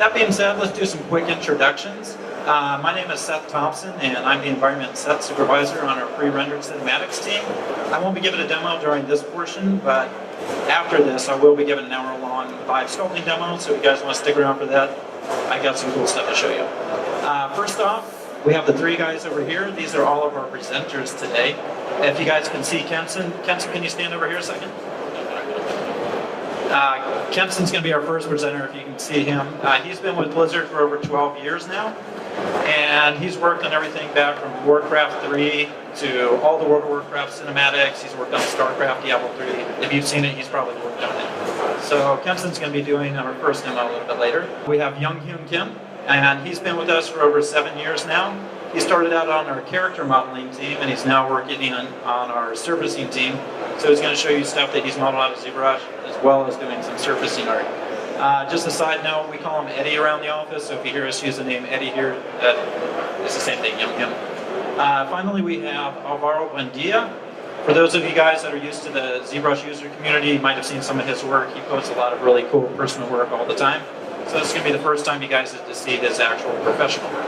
that being said, let's do some quick introductions. My name is Seth Thompson, and I'm the environment set supervisor on our pre-rendered cinematics team. I won't be giving a demo during this portion, but after this, I will be giving an hour-long live sculpting demo, so if you guys want to stick around for that, I got some cool stuff to show you. First off, we have the three guys over here. These are all of our presenters today. If you guys can see Kenson. Kenson, can you stand over here a second? Kenson's going to be our first presenter, if you can see him. He's been with Blizzard for over 12 years now, and he's worked on everything back from Warcraft 3 to all the World of Warcraft cinematics. He's worked on StarCraft, Diablo 3. If you've seen it, he's probably worked on it. So Kenson's going to be doing our first demo a little bit later. We have Yong Hyun Kim, and he's been with us for over 7 years now. He started out on our character modeling team, and he's now working on our surfacing team. So he's going to show you stuff that he's modeled out of ZBrush, as well as doing some surfacing art. Just a side note, we call him Eddie around the office, so if you hear us use the name Eddie here, it's the same thing, Yong Hyun. Finally, we have Alvaro Buendia. For those of you guys that are used to the ZBrush user community, you might have seen some of his work. He posts a lot of really cool personal work all the time. So this is going to be the first time you guys get to see his actual professional work.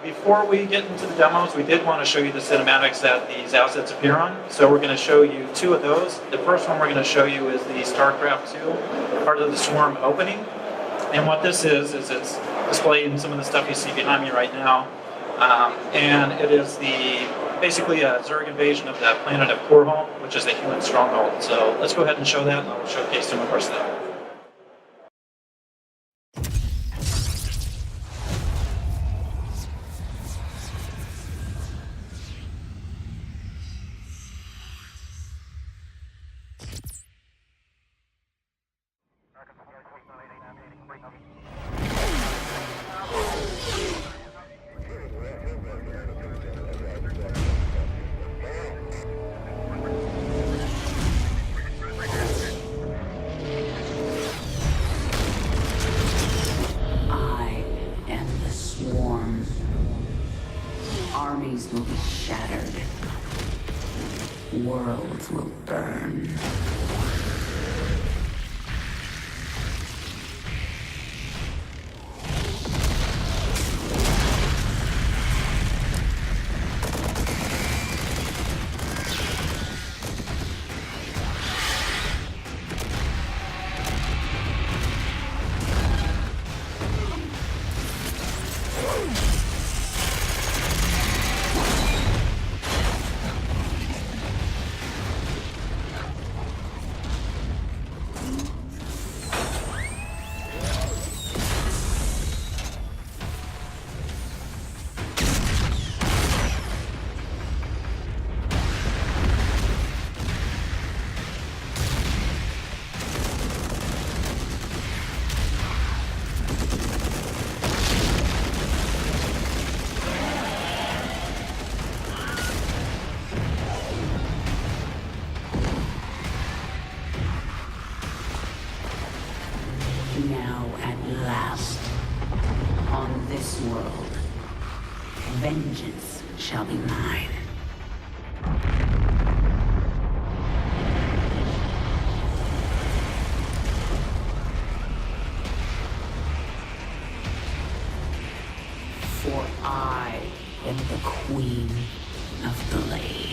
Before we get into the demos, we did want to show you the cinematics that these assets appear on. So we're going to show you two of those. The first one we're going to show you is the StarCraft 2, part of the Swarm opening. And what this is it's displaying some of the stuff you see behind me right now. And it is basically a Zerg invasion of the planet of Korhal, which is a human stronghold. So let's go ahead and show that, and I'll showcase some of our stuff. Armies will be shattered. Worlds will burn. Now at last, on this world, vengeance shall be mine. For I am the Queen of Blades.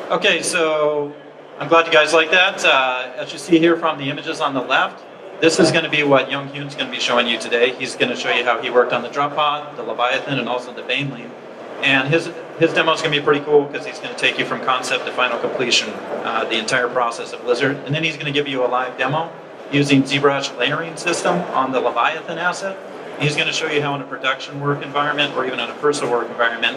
Okay, so I'm glad you guys like that. As you see here from the images on the left, this is going to be what Yong Hyun's going to be showing you today. He's going to show you how he worked on the drop pod, the Leviathan, and also the Baneling. And his demo is going to be pretty cool because he's going to take you from concept to final completion, the entire process of Blizzard. And then he's going to give you a live demo using ZBrush layering system on the Leviathan asset. He's going to show you how in a production work environment or even in a personal work environment,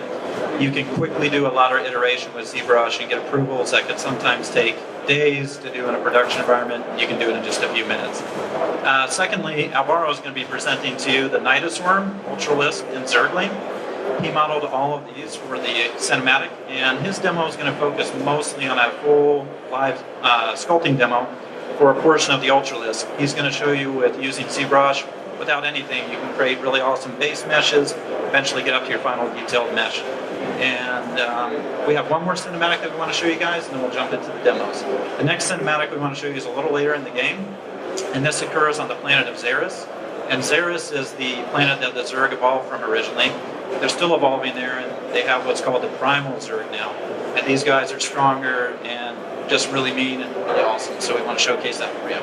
you can quickly do a lot of iteration with ZBrush and get approvals that could sometimes take days to do in a production environment. You can do it in just a few minutes. Secondly, Alvaro is going to be presenting to you the Nidus Worm, Ultralisp, and Zergling. He modeled all of these for the cinematic, and his demo is going to focus mostly on a full live sculpting demo for a portion of the Ultralisp. He's going to show you with using ZBrush, without anything, you can create really awesome base meshes, eventually get up to your final detailed mesh. And we have one more cinematic that we want to show you guys, and then we'll jump into the demos. The next cinematic we want to show you is a little later in the game, and this occurs on the planet of Xeris. And Xeris is the planet that the Zerg evolved from originally. They're still evolving there, and they have what's called the Primal Zerg now. And these guys are stronger and just really mean and really awesome, so we want to showcase that for you.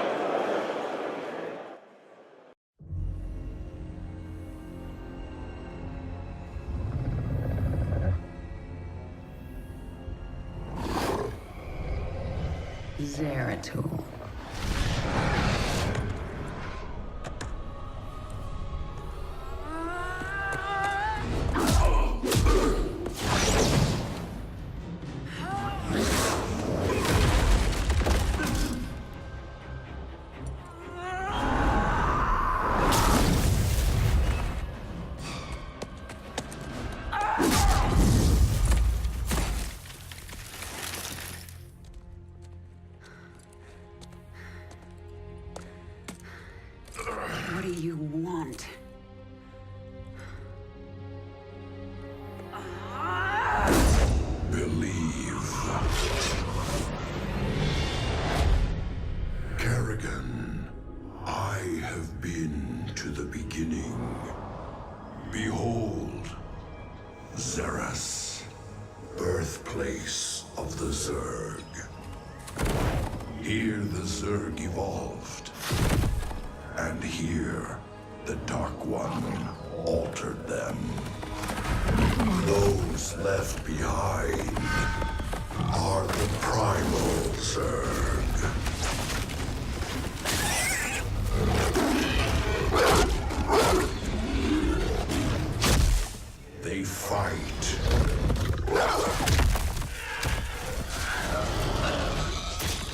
Zeratul. What do you want? Believe. Kerrigan, I have been to the beginning. Behold, Xeris, birthplace of the Zerg. Here the Zerg evolved. And here, the Dark One altered them. Those left behind are the Primal Zerg. They fight.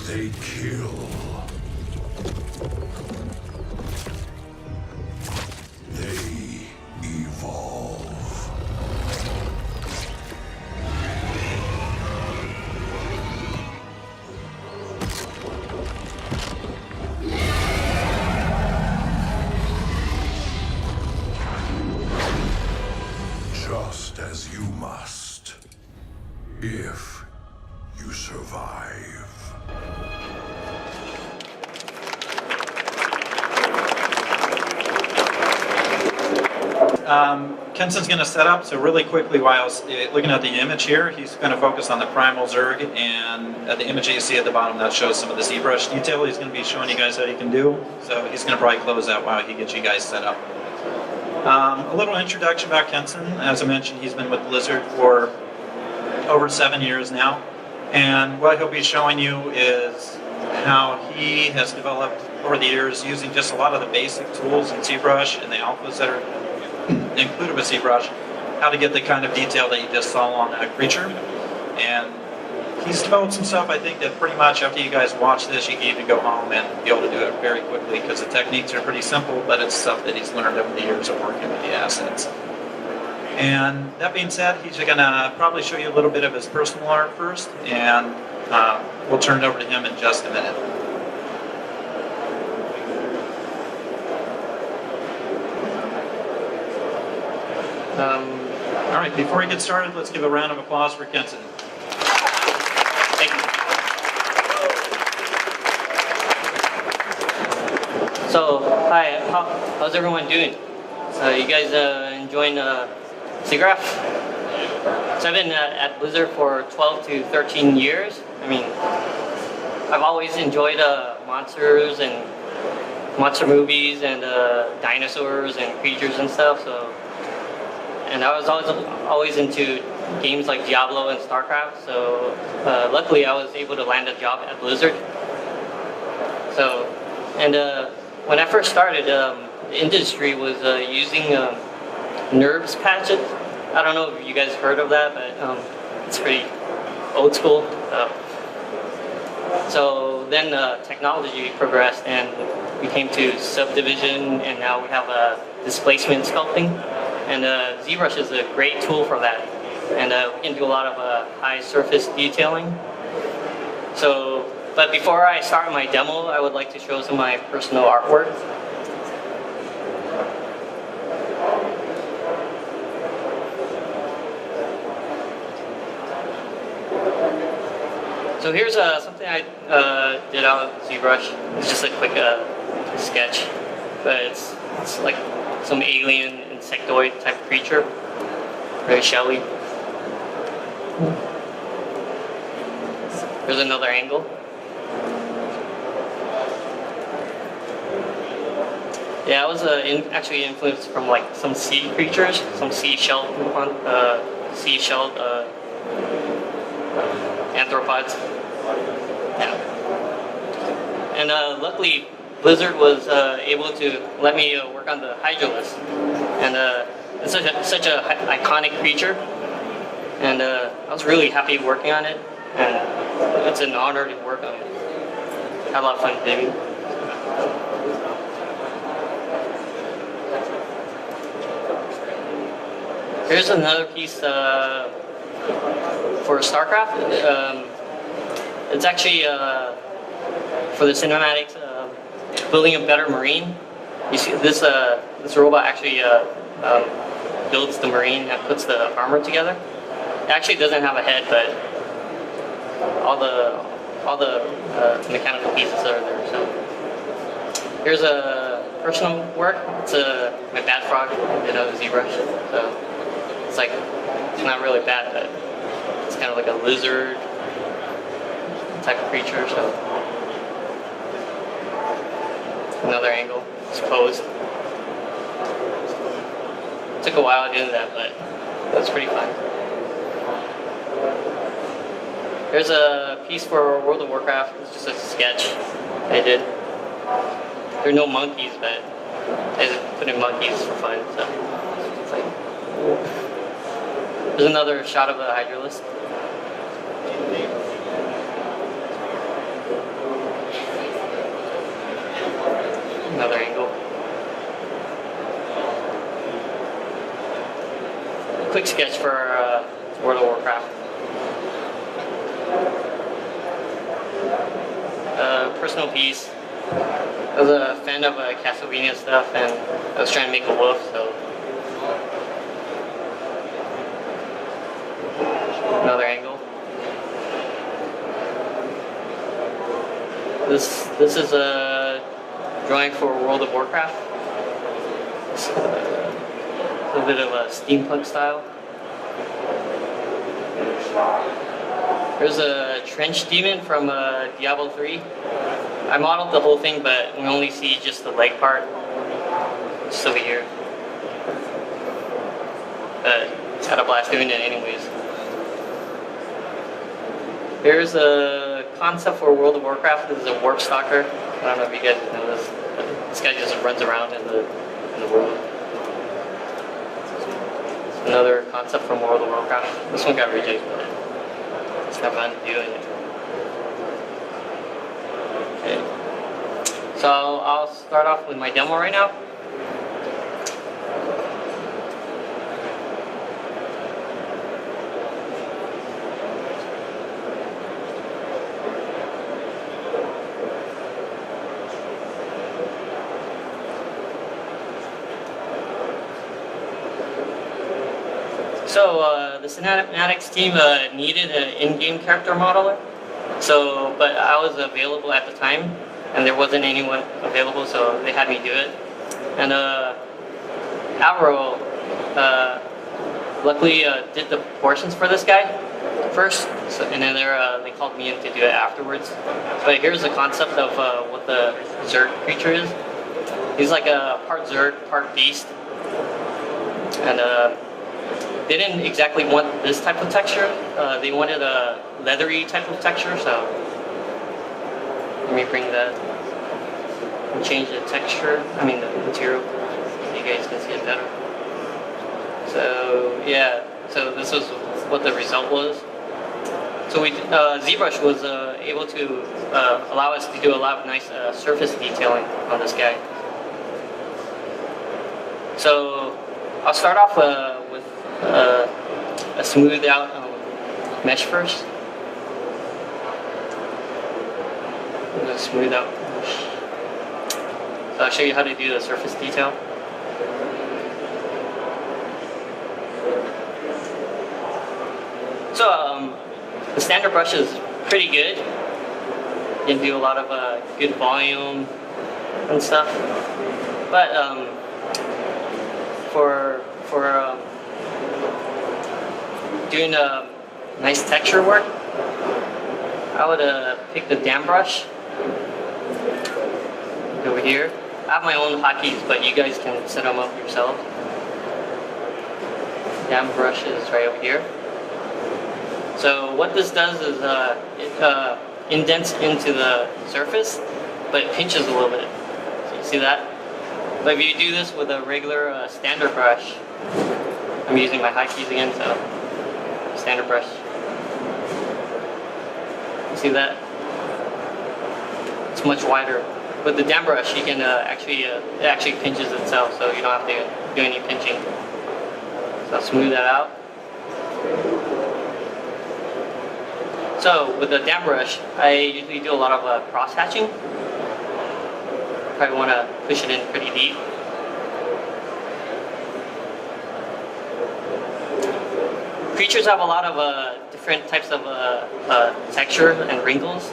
They kill. They evolve. Just as you must, if you survive. Kenson's going to set up, so really quickly while looking at the image here, he's going to focus on the Primal Zerg, and at the image that you see at the bottom that shows some of the ZBrush detail he's going to be showing you guys how you can do, so he's going to probably close out while he gets you guys set up. A little introduction about Kenson. As I mentioned, he's been with Blizzard for over 7 years now, and what he'll be showing you is how he has developed over the years using just a lot of the basic tools in ZBrush and the alphas that are included with ZBrush, how to get the kind of detail that you just saw on that creature. And he's developed some stuff, I think, that pretty much after you guys watch this, you can even go home and be able to do it very quickly because the techniques are pretty simple, but it's stuff that he's learned over the years of working with the assets. And that being said, he's going to probably show you a little bit of his personal art first, and we'll turn it over to him in just a minute. All right, before we get started, let's give a round of applause for Kenson. Thank you. So, hi, how's everyone doing? So, you guys enjoying SIGRAPH? So, I've been at Blizzard for 12 to 13 years. I mean, I've always enjoyed monsters and monster movies and dinosaurs and creatures and stuff. So, and I was always into games like Diablo and StarCraft. So luckily, I was able to land a job at Blizzard. So, and when I first started, the industry was using NERVs patches. I don't know if you guys heard of that, but it's pretty old school. So then technology progressed and we came to subdivision, and now we have displacement sculpting. And ZBrush is a great tool for that. And we can do a lot of high surface detailing. So, but before I start my demo, I would like to show some of my personal artwork. So here's something I did out of ZBrush. It's just a quick sketch, but it's like some alien insectoid type creature, very shelly. Here's another angle. Yeah, I was actually influenced from like some sea creatures, some seashelled arthropods. Yeah. And luckily, Blizzard was able to let me work on the Hydralisk. And it's such a iconic creature. And I was really happy working on it. And it's an honor to work on it. Had a lot of fun doing. Here's another piece for StarCraft. It's actually for the cinematics, building a better marine. You see, this robot actually builds the marine and puts the armor together. It actually doesn't have a head, but all the mechanical pieces are there. So here's a personal work. It's my bad frog I did out of ZBrush. So it's like, it's not really bad, but it's kind of like a lizard type of creature. So another angle, it's posed. Took a while doing that, but that's pretty fun. There's a piece for World of Warcraft. It's just a sketch I did. There are no monkeys, but I just put in monkeys for fun. So it's like, there's another shot of the Hydralisk. Another angle. A quick sketch for World of Warcraft. Personal piece. I was a fan of Castlevania stuff, and I was trying to make a wolf, so another angle. This is a drawing for World of Warcraft. It's a little bit of a steampunk style. There's a trench demon from Diablo 3. I modeled the whole thing, but we only see just the leg part. Just over here. But had a blast doing it anyways. Here's a concept for World of Warcraft. This is a warp stalker. I don't know if you guys know this, but this guy just runs around in the world. Another concept from World of Warcraft. This one got rejected, but it's kind of fun doing it. Okay. So I'll start off with my demo right now. So the cinematics team needed an in-game character modeler. So, but I was available at the time, and there wasn't anyone available, so they had me do it. And Alvaro, luckily did the proportions for this guy first, so, and then they called me in to do it afterwards. But here's the concept of what the Zerg creature is. He's like a part Zerg, part beast, and they didn't exactly want this type of texture. They wanted a leathery type of texture, so let me bring that and change the texture, the material, so you guys can see it better. So yeah, so this was what the result was. So ZBrush was able to allow us to do a lot of nice surface detailing on this guy. So I'll start off with a smoothed out mesh first. I'm going to smooth out mesh. So I'll show you how to do the surface detail. So the standard brush is pretty good. You can do a lot of good volume and stuff. But for doing nice texture work, I would pick the damp brush over here. I have my own hotkeys, but you guys can set them up yourself. Damp brush is right over here. So what this does is it indents into the surface, but it pinches a little bit. So you see that? But if you do this with a regular standard brush, I'm using my high keys again, so standard brush. You see that? It's much wider. With the damp brush, you can it actually pinches itself, so you don't have to do any pinching. So I'll smooth that out. So with the damp brush, I usually do a lot of cross hatching. Probably want to push it in pretty deep. Creatures have a lot of different types of texture and wrinkles.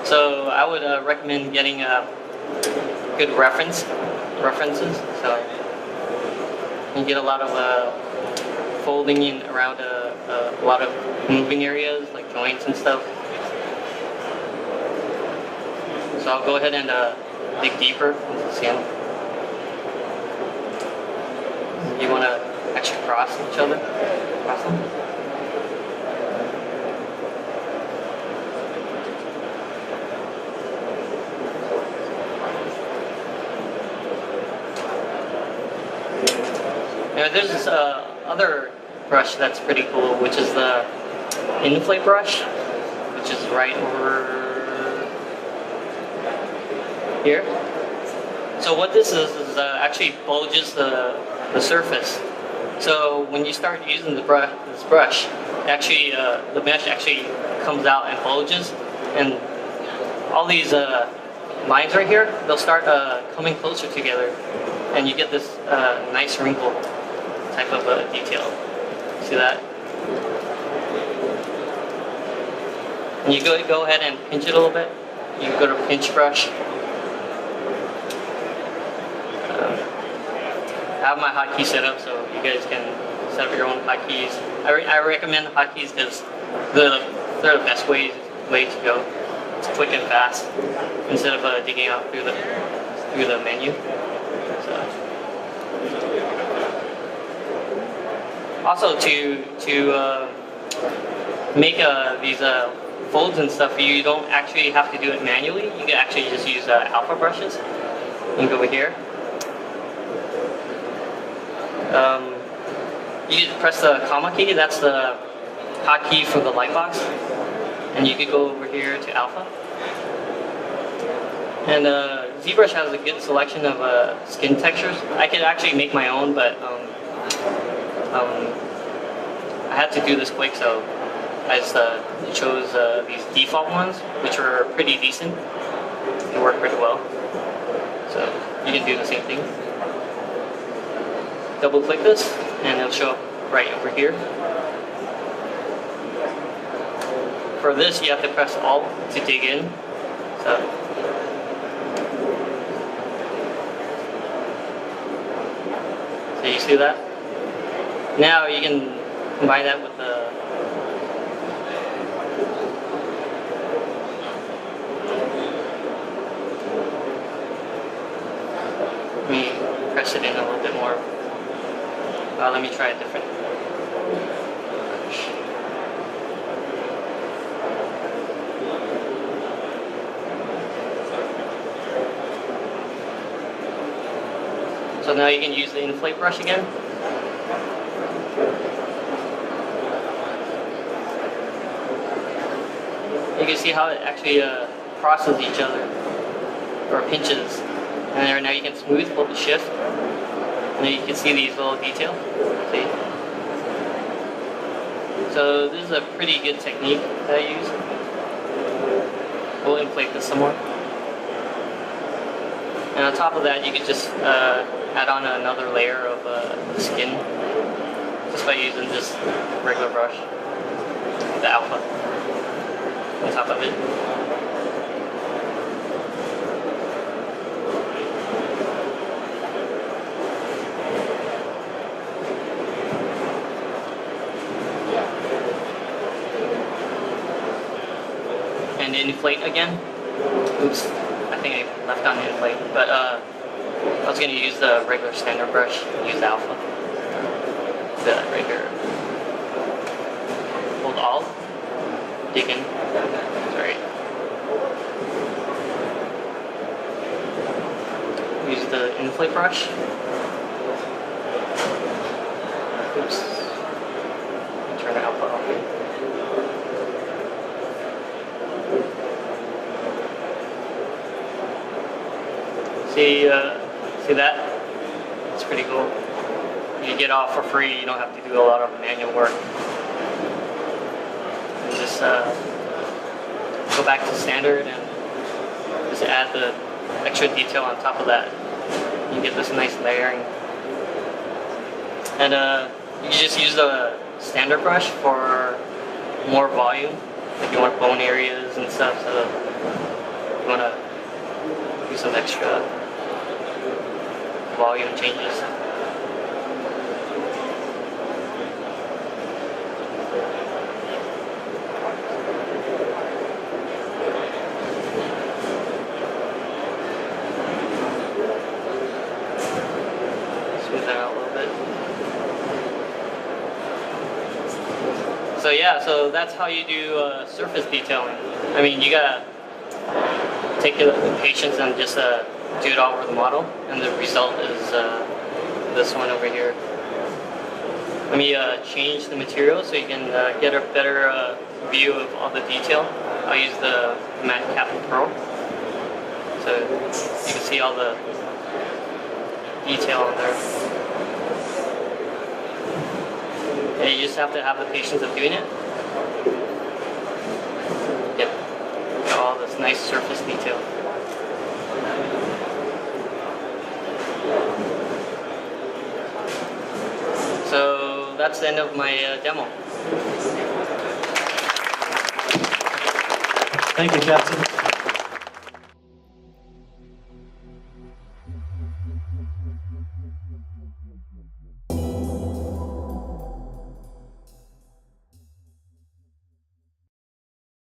So I would recommend getting good references. So you get a lot of folding in around a lot of moving areas like joints and stuff. So I'll go ahead and dig deeper into the skin. You want to actually cross each other. Cross them. Now there's this other brush that's pretty cool, which is the inflate brush, which is right over here. So what this is actually bulges the surface. So when you start using this brush, actually the mesh actually comes out and bulges, and all these lines right here, they'll start coming closer together, and you get this nice wrinkle type of detail. See that? And you go ahead and pinch it a little bit. You can go to pinch brush. I have my hotkey set up, so you guys can set up your own hotkeys. I recommend hotkeys because they're the best way to go. It's quick and fast instead of digging out through the menu. So. Also, to make these folds and stuff, you don't actually have to do it manually. You can actually just use alpha brushes. You can go over here. You can press the comma key. That's the hotkey for the light box. And you could go over here to alpha. And ZBrush has a good selection of skin textures. I could actually make my own, but I had to do this quick, so I just chose these default ones, which are pretty decent. They work pretty well. So you can do the same thing. Double click this, and it'll show up right over here. For this, you have to press Alt to dig in. So you see that? Now you can combine that with the let me press it in a little bit more. Let me try it different. So now you can use the inflate brush again. You can see how it actually crosses each other, or pinches. And there, now you can smooth, hold the shift, and then you can see these little details. See? So this is a pretty good technique that I use. We'll inflate this some more. And on top of that, you can just add on another layer of skin just by using this regular brush, the alpha, on top of it. And inflate again. Oops, I think I left on inflate, but I was going to use the regular standard brush, use alpha. Do that right here. Hold Alt, dig in. Sorry. Use the inflate brush. Oops. Turn the alpha off. See that? It's pretty cool. You get off for free. You don't have to do a lot of manual work. And just go back to standard and just add the extra detail on top of that. You get this nice layering. And you can just use the standard brush for more volume. If you want bone areas and stuff, so you want to do some extra volume changes. Smooth that out a little bit. So yeah, so that's how you do surface detailing. I mean, you gotta take the patience and just do it all over the model, and the result is this one over here. Let me change the material so you can get a better view of all the detail. I'll use the matte cap pearl, so you can see all the detail on there. And you just have to have the patience of doing it. Yep, got all this nice surface detail. So that's the end of my demo. Thank you, Kenson.